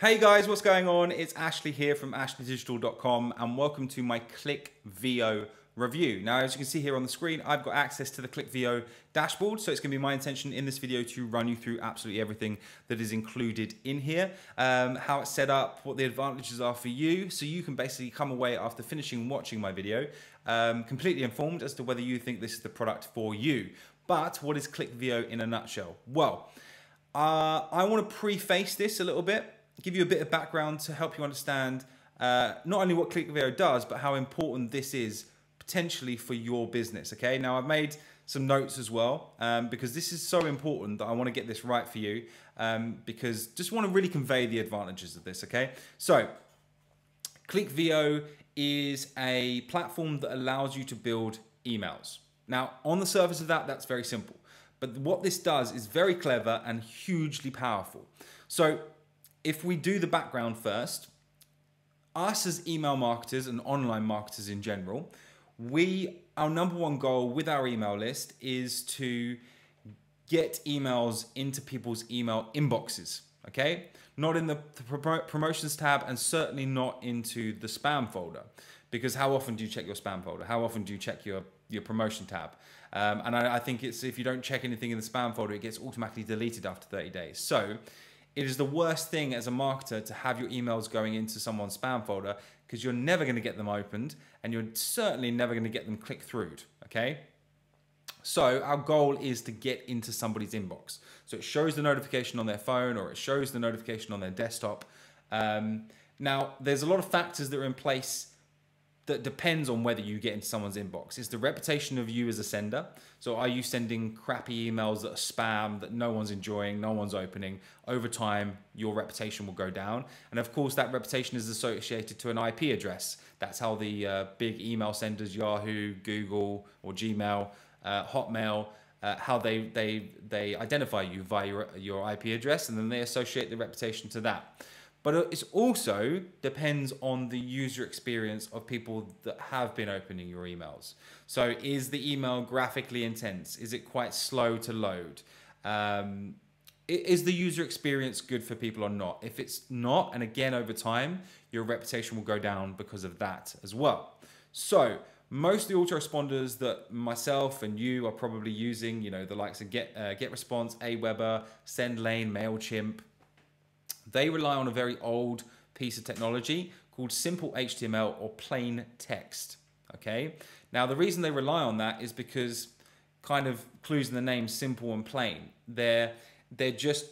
Hey guys, what's going on? It's Ashley here from ashleydigital.com and welcome to my Clickvio review. Now, as you can see here on the screen, I've got access to the Clickvio dashboard, so it's going to be my intention in this video to run you through absolutely everything that is included in here, how it's set up, what the advantages are for you, so you can basically come away after finishing watching my video completely informed as to whether you think this is the product for you. But what is Clickvio in a nutshell? Well, I want to preface this a little bit, give you a bit of background to help you understand not only what Clickvio does, but how important this is potentially for your business, okay? Now, I've made some notes as well, because this is so important that I want to get this right for you, because just want to really convey the advantages of this, okay? So, Clickvio is a platform that allows you to build emails. Now, on the surface of that, that's very simple. But what this does is very clever and hugely powerful. So, if we do the background first, us as email marketers and online marketers in general, our number one goal with our email list is to get emails into people's email inboxes, okay? Not in the promotions tab and certainly not into the spam folder, because how often do you check your spam folder? How often do you check your promotion tab? And I think it's if you don't check anything in the spam folder, it gets automatically deleted after 30 days. So it is the worst thing as a marketer to have your emails going into someone's spam folder, because you're never going to get them opened and you're certainly never going to get them clicked through, okay? So our goal is to get into somebody's inbox. So it shows the notification on their phone or it shows the notification on their desktop. Now, there's a lot of factors that are in place that depends on whether you get into someone's inbox. It's the reputation of you as a sender. So are you sending crappy emails that are spam, that no one's enjoying, no one's opening? Over time, your reputation will go down. And of course, that reputation is associated to an IP address. That's how the big email senders, Yahoo, Google, or Gmail, Hotmail, how they identify you via your IP address, and then they associate the reputation to that. But it also depends on the user experience of people that have been opening your emails. So is the email graphically intense? Is it quite slow to load? Is the user experience good for people or not? If it's not, and again, over time, your reputation will go down because of that as well. So most of the autoresponders that myself and you are probably using, you know, the likes of GetResponse, Aweber, SendLane, MailChimp, they rely on a very old piece of technology called simple HTML or plain text, okay? Now, the reason they rely on that is because, kind of clues in the name, simple and plain. They're just,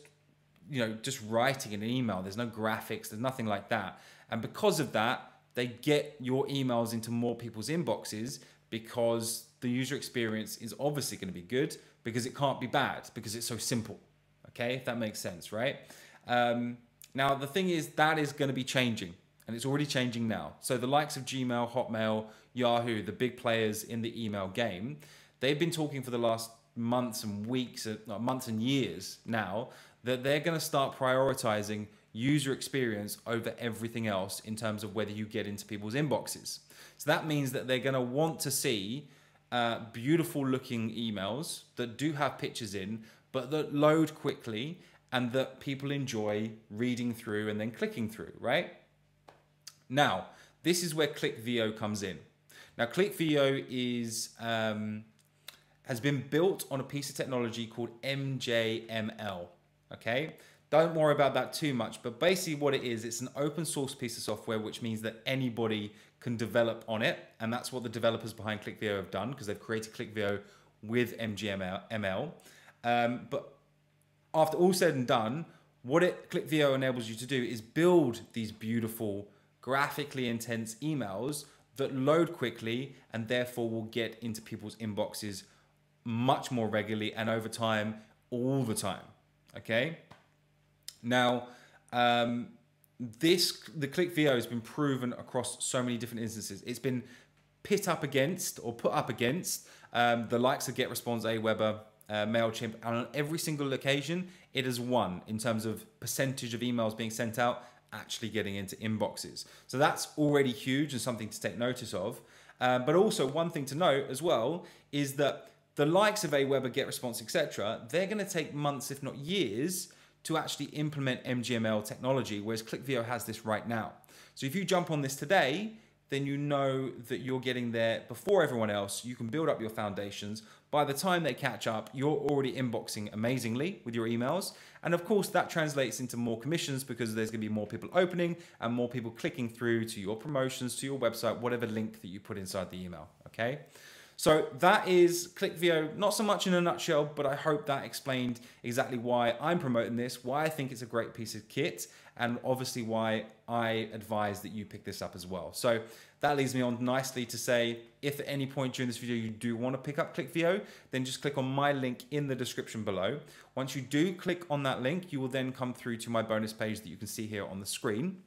you know, just writing in an email. There's no graphics, there's nothing like that. And because of that, they get your emails into more people's inboxes because the user experience is obviously going to be good, because it can't be bad, because it's so simple, okay? If that makes sense, right? Now, the thing is, that is going to be changing, and it's already changing now. So the likes of Gmail, Hotmail, Yahoo, the big players in the email game, they've been talking for the last months and weeks, months and years now, that they're going to start prioritizing user experience over everything else in terms of whether you get into people's inboxes. So that means that they're going to want to see beautiful looking emails that do have pictures in, but that load quickly and that people enjoy reading through and then clicking through, right? Now, this is where Clickvio comes in. Now, Clickvio has been built on a piece of technology called MJML, okay? Don't worry about that too much, but basically what it is, it's an open source piece of software, which means that anybody can develop on it, and that's what the developers behind Clickvio have done, because they've created Clickvio with MJML. But after all said and done, what Clickvio enables you to do is build these beautiful, graphically intense emails that load quickly and therefore will get into people's inboxes much more regularly and over time, all the time, okay? Now, the Clickvio has been proven across so many different instances. It's been put up against the likes of GetResponse, Aweber, MailChimp, and on every single occasion, it has won in terms of percentage of emails being sent out actually getting into inboxes. So that's already huge and something to take notice of. But also one thing to note as well is that the likes of Aweber, GetResponse, etc., they're going to take months, if not years, to actually implement MJML technology, whereas Clickvio has this right now. So if you jump on this today, then you know that you're getting there before everyone else. You can build up your foundations. By the time they catch up, you're already inboxing amazingly with your emails. And of course, that translates into more commissions because there's gonna be more people opening and more people clicking through to your promotions, to your website, whatever link that you put inside the email, okay? So that is Clickvio, not so much in a nutshell, but I hope that explained exactly why I'm promoting this, why I think it's a great piece of kit, and obviously why I advise that you pick this up as well. So that leads me on nicely to say, if at any point during this video you do want to pick up Clickvio, then just click on my link in the description below. Once you do click on that link, you will then come through to my bonus page that you can see here on the screen.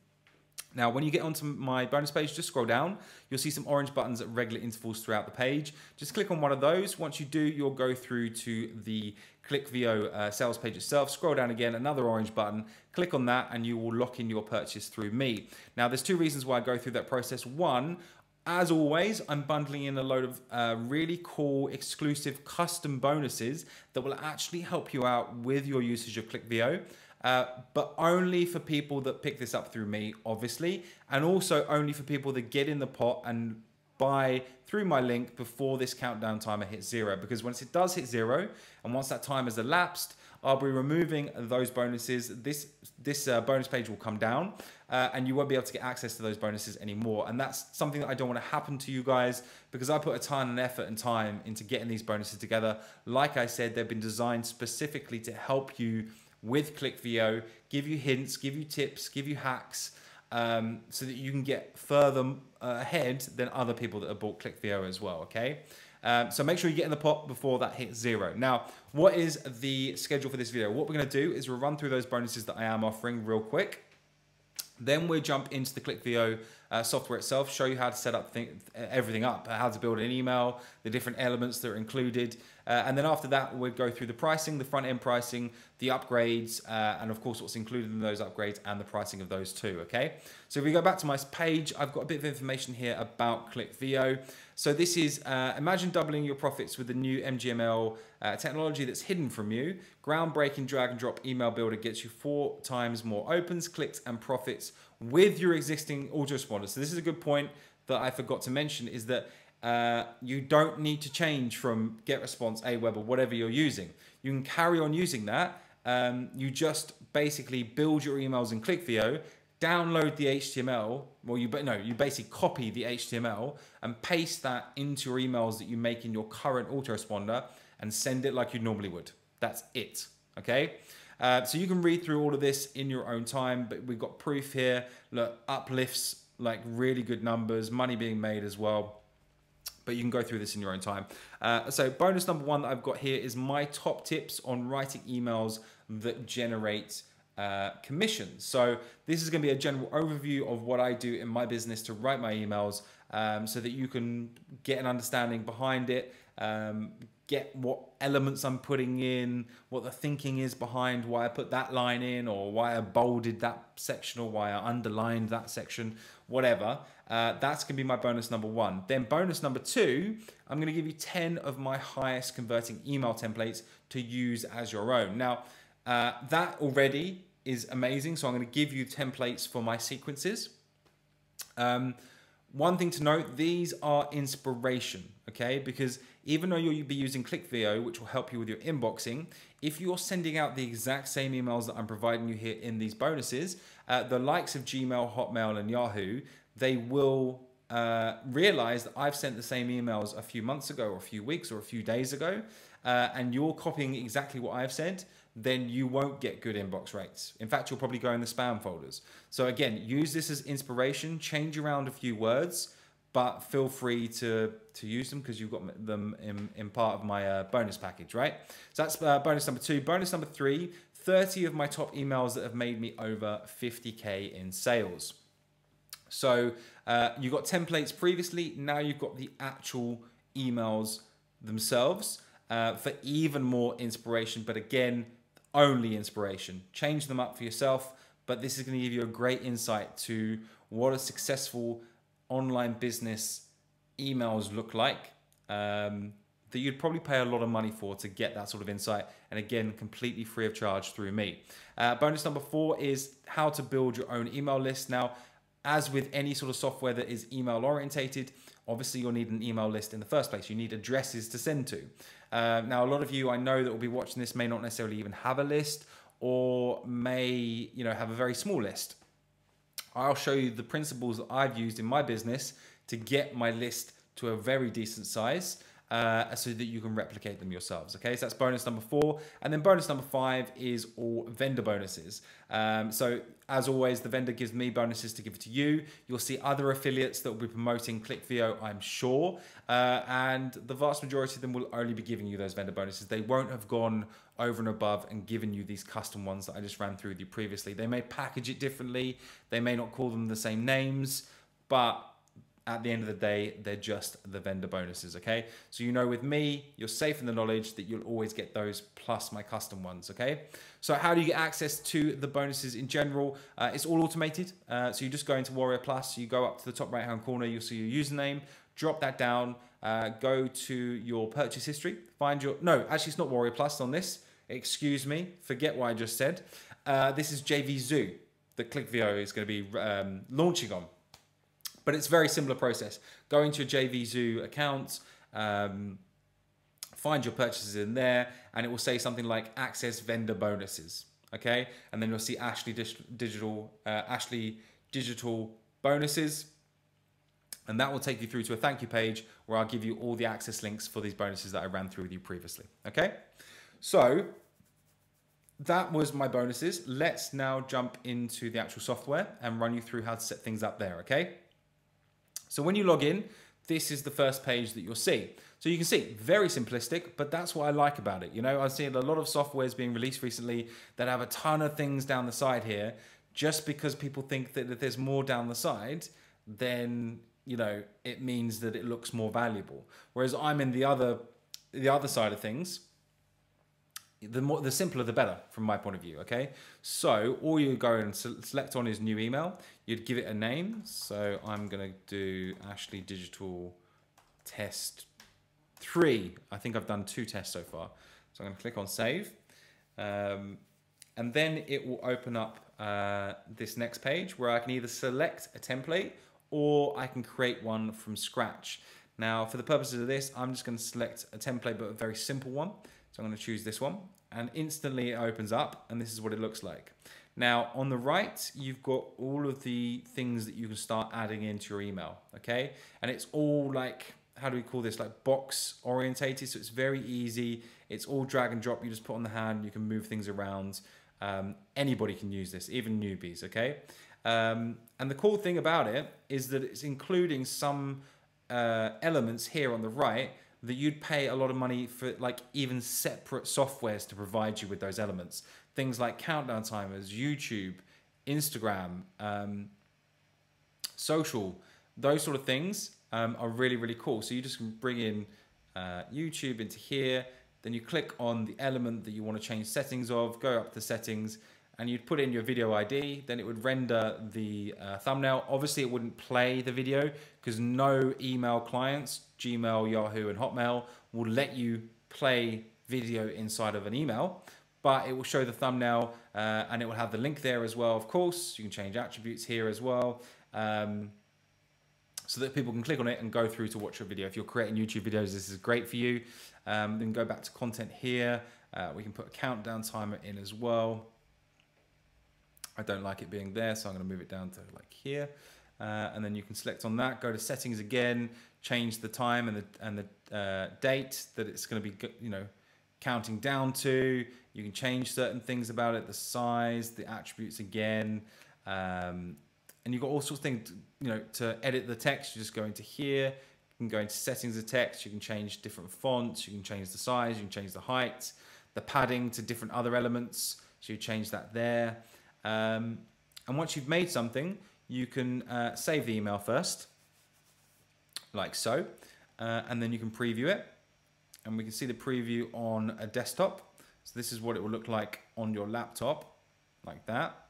Now, when you get onto my bonus page, just scroll down. You'll see some orange buttons at regular intervals throughout the page. Just click on one of those. Once you do, you'll go through to the Clickvio sales page itself. Scroll down again, another orange button. Click on that and you will lock in your purchase through me. Now, there's two reasons why I go through that process. One, as always, I'm bundling in a load of really cool, exclusive, custom bonuses that will actually help you out with your usage of Clickvio. But only for people that pick this up through me, obviously, and also only for people that get in the pot and buy through my link before this countdown timer hits 0. Because once it does hit 0, and once that time has elapsed, I'll be removing those bonuses. This bonus page will come down, and you won't be able to get access to those bonuses anymore. And that's something that I don't want to happen to you guys, because I put a ton of effort and time into getting these bonuses together. Like I said, they've been designed specifically to help you with Clickvio, give you hints, give you tips, give you hacks, so that you can get further ahead than other people that have bought Clickvio as well, okay? So make sure you get in the pot before that hits 0. Now, what is the schedule for this video? What we're gonna do is we'll run through those bonuses that I am offering real quick. Then we'll jump into the Clickvio software itself, show you how to set up everything up, how to build an email, the different elements that are included. And then after that, we'll go through the pricing, the front end pricing, the upgrades, and of course what's included in those upgrades and the pricing of those too, okay? So if we go back to my page, I've got a bit of information here about Clickvio. So this is, imagine doubling your profits with the new MJML technology that's hidden from you. Groundbreaking drag and drop email builder gets you 4 times more opens, clicks, and profits with your existing autoresponder. So this is a good point that I forgot to mention, is that you don't need to change from GetResponse, Aweber, or whatever you're using. You can carry on using that. You just basically build your emails in Clickvio, download the HTML, well, you basically copy the HTML and paste that into your emails that you make in your current autoresponder and send it like you normally would. That's it, okay? So you can read through all of this in your own time, but we've got proof here. Look, uplifts, like really good numbers, money being made as well. But you can go through this in your own time. So bonus number 1 that I've got here is my top tips on writing emails that generate commissions. So this is going to be a general overview of what I do in my business to write my emails, so that you can get an understanding behind it, get what elements I'm putting in, what the thinking is behind why I put that line in, or why I bolded that section, or why I underlined that section, whatever. That's going to be my bonus number 1. Then bonus number 2, I'm going to give you 10 of my highest converting email templates to use as your own. Now, that already is amazing. So I'm going to give you templates for my sequences. One thing to note, these are inspiration, okay? Because even though you'll be using Clickvio, which will help you with your inboxing, if you're sending out the exact same emails that I'm providing you here in these bonuses, the likes of Gmail, Hotmail, and Yahoo, they will realize that I've sent the same emails a few months ago, or a few weeks, or a few days ago, and you're copying exactly what I've sent, then you won't get good inbox rates. In fact, you'll probably go in the spam folders. So again, use this as inspiration, change around a few words, but feel free to use them because you've got them in part of my bonus package, right? So that's bonus number 2. Bonus number 3, 30 of my top emails that have made me over 50K in sales. So you got templates previously, now you've got the actual emails themselves for even more inspiration, but again, only inspiration. Change them up for yourself, but this is going to give you a great insight to what a successful online business emails look like. that you'd probably pay a lot of money for to get that sort of insight. And again, completely free of charge through me. Bonus number 4 is how to build your own email list. Now, as with any sort of software that is email orientated, obviously you'll need an email list in the first place. You need addresses to send to. Now, a lot of you I know that will be watching this may not necessarily even have a list, or may have a very small list. I'll show you the principles that I've used in my business to get my list to a very decent size, so that you can replicate them yourselves. Okay, so that's bonus number 4. And then bonus number 5 is all vendor bonuses. So as always, the vendor gives me bonuses to give it to you. You'll see other affiliates that will be promoting Clickvio, I'm sure. And the vast majority of them will only be giving you those vendor bonuses. They won't have gone over and above and given you these custom ones that I just ran through with you previously. They may package it differently. They may not call them the same names, but at the end of the day, they're just the vendor bonuses, okay? So with me, you're safe in the knowledge that you'll always get those plus my custom ones, okay? So how do you get access to the bonuses in general? It's all automated. So you just go into Warrior Plus, you go up to the top right-hand corner, you'll see your username, drop that down, go to your purchase history, find your, no, actually it's not Warrior Plus on this, excuse me, forget what I just said. This is JVZoo that Clickvio is going to be launching on. But it's a very similar process. Go into your JVZoo account, find your purchases in there, and it will say something like access vendor bonuses, okay? And then you'll see Ashley Digital bonuses, and that will take you through to a thank you page where I'll give you all the access links for these bonuses that I ran through with you previously, okay? So that was my bonuses. Let's now jump into the actual software and run you through how to set things up there, okay? So when you log in, this is the first page that you'll see. So you can see, very simplistic, but that's what I like about it. I've seen a lot of softwares being released recently that have a ton of things down the side here, just because people think that if there's more down the side, then, it means that it looks more valuable. Whereas I'm in the other side of things. The simpler the better from my point of view, okay? So all you go and select on is new email. You'd give it a name. So I'm going to do Ashley Digital Test 3. I think I've done 2 tests so far. So I'm going to click on save. And then it will open up this next page where I can either select a template or I can create one from scratch. Now, for the purposes of this, I'm just going to select a template, but a very simple one. So I'm going to choose this one, and instantly it opens up, and this is what it looks like. Now, on the right, you've got all of the things that you can start adding into your email, okay? And it's all like, how do we call this? Like box orientated, so it's very easy. It's all drag and drop. You just put on the hand, you can move things around. Anybody can use this, even newbies, okay? And the cool thing about it is that it's including some elements here on the right that you'd pay a lot of money for, like even separate softwares to provide you with those elements. Things like countdown timers, YouTube, Instagram, social, those sort of things are really, really cool. So you just can bring in YouTube into here, then you click on the element that you want to change settings of, go up to settings, and you'd put in your video ID, then it would render the thumbnail. Obviously it wouldn't play the video because no email clients, Gmail, Yahoo, and Hotmail will let you play video inside of an email, but it will show the thumbnail and it will have the link there as well, of course. You can change attributes here as well, so that people can click on it and go through to watch your video. If you're creating YouTube videos, this is great for you. Then go back to content here. We can put a countdown timer in as well. I don't like it being there, so I'm going to move it down to like here. And then you can select on that, go to settings again, change the time and the date that it's going to be, counting down to. You can change certain things about it, the size, the attributes again. And you've got all sorts of things, to edit the text. You just go into here, you can go into settings of text, you can change different fonts, you can change the size, you can change the height, the padding to different other elements. So you change that there. And once you've made something, you can save the email first, like so, and then you can preview it. And we can see the preview on a desktop. So this is what it will look like on your laptop, like that.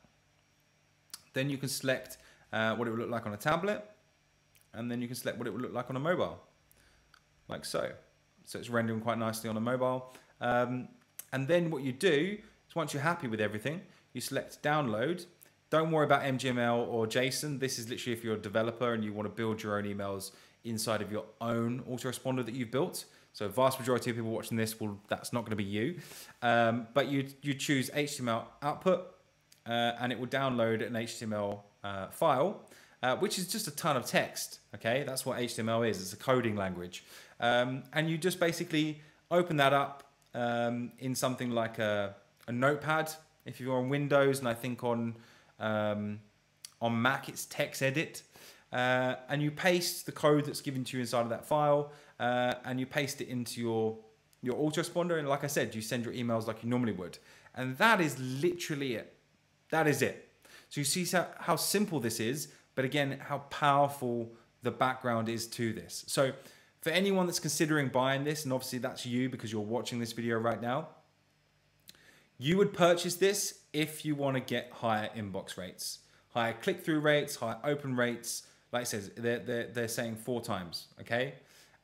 Then you can select what it will look like on a tablet, and then you can select what it will look like on a mobile, like so. So it's rendering quite nicely on a mobile. And then what you do is once you're happy with everything, you select download. Don't worry about MJML or JSON. This is literally if you're a developer and you want to build your own emails inside of your own autoresponder that you've built. So a vast majority of people watching this, that's not going to be you. But you choose HTML output and it will download an HTML file, which is just a ton of text. Okay, that's what HTML is. It's a coding language. And you just basically open that up in something like a notepad. If you're on Windows, and I think on Mac it's TextEdit. And you paste the code that's given to you inside of that file, and you paste it into your autoresponder. And like I said, you send your emails like you normally would. And that is literally it. That is it. So you see how simple this is, but again, how powerful the background is to this. So for anyone that's considering buying this, and obviously that's you because you're watching this video right now, you would purchase this if you want to get higher inbox rates, higher click-through rates, higher open rates. Like it says, they're saying 4 times, okay?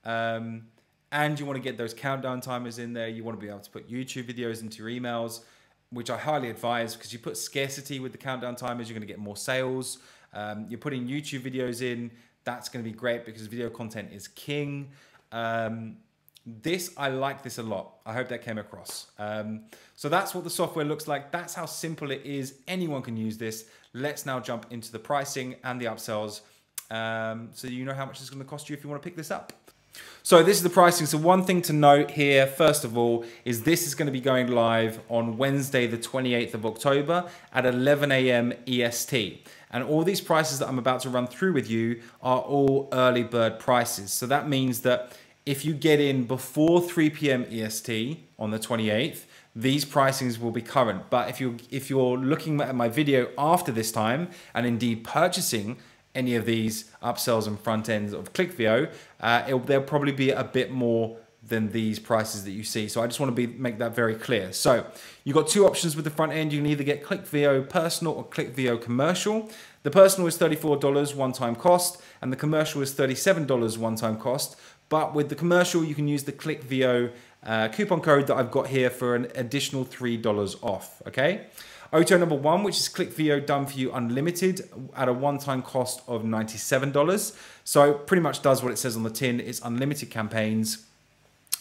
And you want to get those countdown timers in there. You want to be able to put YouTube videos into your emails, which I highly advise because you put scarcity with the countdown timers, you're going to get more sales. You're putting YouTube videos in, that's going to be great because video content is king. I like this a lot. I hope that came across. So that's what the software looks like. That's how simple it is. Anyone can use this. Let's now jump into the pricing and the upsells. So you know how much it's going to cost you if you want to pick this up. So this is the pricing. So one thing to note here, first of all, is this is going to be going live on Wednesday, the 28th of October at 11 a.m. EST. And all these prices that I'm about to run through with you are all early bird prices. So that means that if you get in before 3 p.m. EST on the 28th, these pricings will be current. But if you're looking at my video after this time and indeed purchasing any of these upsells and front ends of Clickvio, there'll probably be a bit more than these prices that you see. So I just want to make that very clear. So you've got 2 options with the front end. You can either get Clickvio Personal or Clickvio Commercial. The Personal is $34 one-time cost, and the Commercial is $37 one-time cost. But with the Commercial, you can use the Clickvio coupon code that I've got here for an additional $3 off, okay? Auto number 1, which is Clickvio Done For You Unlimited at a one-time cost of $97. So pretty much does what it says on the tin. It's unlimited campaigns,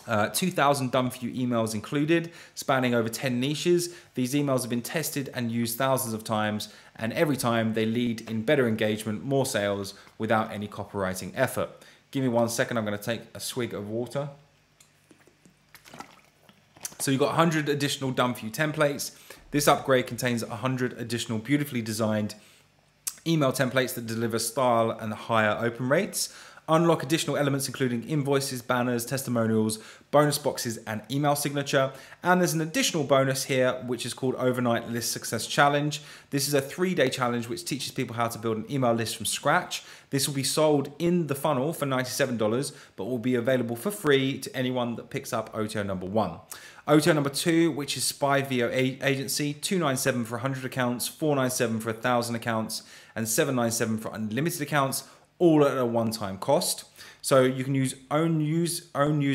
2,000 done for you emails included, spanning over 10 niches. These emails have been tested and used thousands of times, and every time they lead in better engagement, more sales without any copywriting effort. Give me 1 second, I'm going to take a swig of water. So you've got 100 additional done for you templates. This upgrade contains 100 additional beautifully designed email templates that deliver style and higher open rates. Unlock additional elements including invoices, banners, testimonials, bonus boxes, and email signature. And there's an additional bonus here, which is called Overnight List Success Challenge. This is a 3-day challenge which teaches people how to build an email list from scratch. This will be sold in the funnel for $97, but will be available for free to anyone that picks up OTO number 1. OTO number 2, which is MAILVIO Agency, $297 for 100 accounts, $497 for 1,000 accounts, and $797 for unlimited accounts, all at a one-time cost. So you can use own use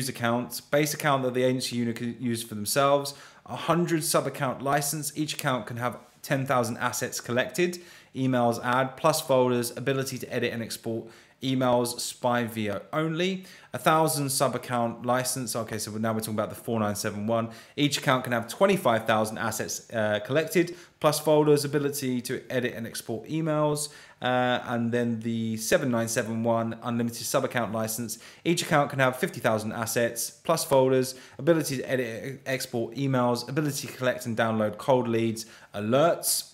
accounts, base account that the agency unit can use for themselves, 100 sub-account license. Each account can have 10,000 assets collected, emails, ad, plus folders, ability to edit and export emails, MAILVIO only, 1,000 sub-account license. Okay, so now we're talking about the 4971. Each account can have 25,000 assets collected, plus folders, ability to edit and export emails, and then the 7971 unlimited sub-account license. Each account can have 50,000 assets, plus folders, ability to edit, export emails, ability to collect and download cold leads, alerts,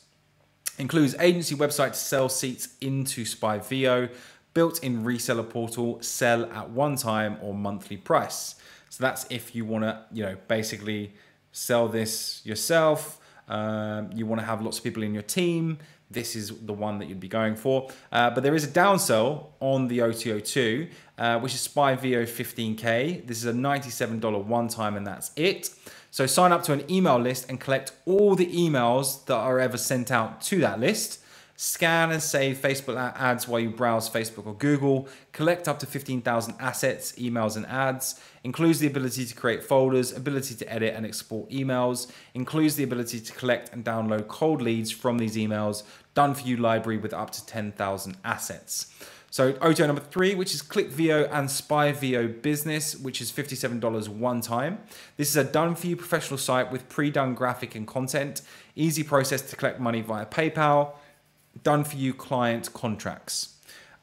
includes agency website to sell seats into MAILVIO, built-in reseller portal, sell at one time or monthly price. So that's if you want to, basically sell this yourself. You want to have lots of people in your team. This is the one that you'd be going for. But there is a downsell on the OTO2, which is MAILVIO 15K. This is a $97 one-time, and that's it. So sign up to an email list and collect all the emails that are ever sent out to that list. scan and save Facebook ads while you browse Facebook or Google, collect up to 15,000 assets, emails and ads, includes the ability to create folders, ability to edit and export emails, includes the ability to collect and download cold leads from these emails, done for you library with up to 10,000 assets. So OTO number 3, which is Clickvio and SpyVio Business, which is $57 one time. This is a done-for-you professional site with pre-done graphic and content, easy process to collect money via PayPal, done-for-you client contracts.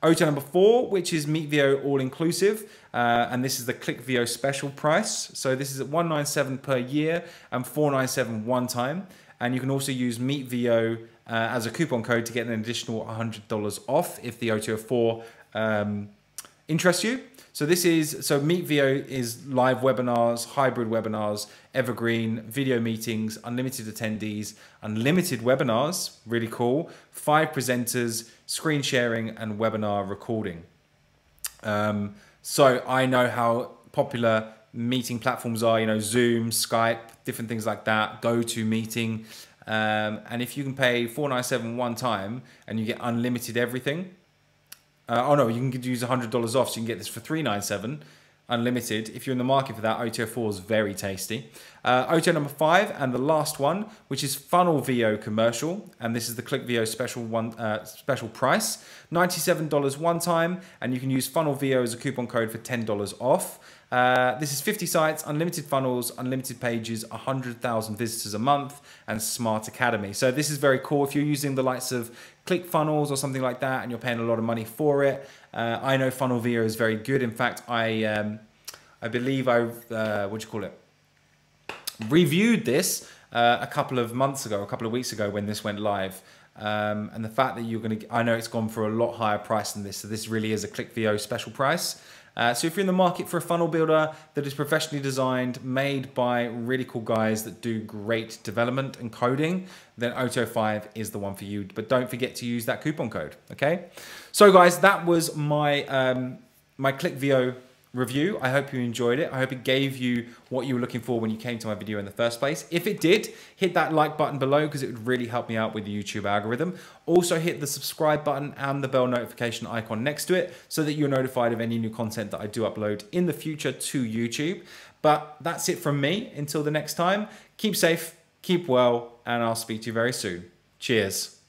OTO number 4, which is MAILVIO all-inclusive, and this is the Clickvio special price. So this is at $197 per year and $497 one time. And you can also use MAILVIO as a coupon code to get an additional $100 off if the OTO 4 interests you. So MAILVIO is live webinars, hybrid webinars, evergreen, video meetings, unlimited attendees, unlimited webinars, really cool, 5 presenters, screen sharing and webinar recording. So I know how popular meeting platforms are, you know, Zoom, Skype, different things like that, GoToMeeting. And if you can pay $497 one time and you get unlimited everything, oh no, you can use $100 off, so you can get this for $397 unlimited. If you're in the market for that, OTO 4 is very tasty. OTO number 5 and the last one, which is FunnelVio commercial, and this is the Clickvio special price, $97 one time, and you can use FunnelVio as a coupon code for $10 off. This is 50 sites, unlimited funnels, unlimited pages, 100,000 visitors a month, and Smart Academy. So this is very cool. If you're using the likes of ClickFunnels or something like that, and you're paying a lot of money for it, I know FunnelVio is very good. In fact, I believe reviewed this a couple of months ago, a couple of weeks ago when this went live. And the fact that I know it's gone for a lot higher price than this. So this really is a Clickvio special price. So if you're in the market for a funnel builder that is professionally designed, made by really cool guys that do great development and coding, then OTO 5 is the one for you. But don't forget to use that coupon code, okay? So guys, that was my, my Clickvio review. I hope you enjoyed it. I hope it gave you what you were looking for when you came to my video in the first place. If it did, hit that like button below because it would really help me out with the YouTube algorithm. Also hit the subscribe button and the bell notification icon next to it so that you're notified of any new content that I do upload in the future to YouTube. But that's it from me. Until the next time, keep safe, keep well, and I'll speak to you very soon. Cheers.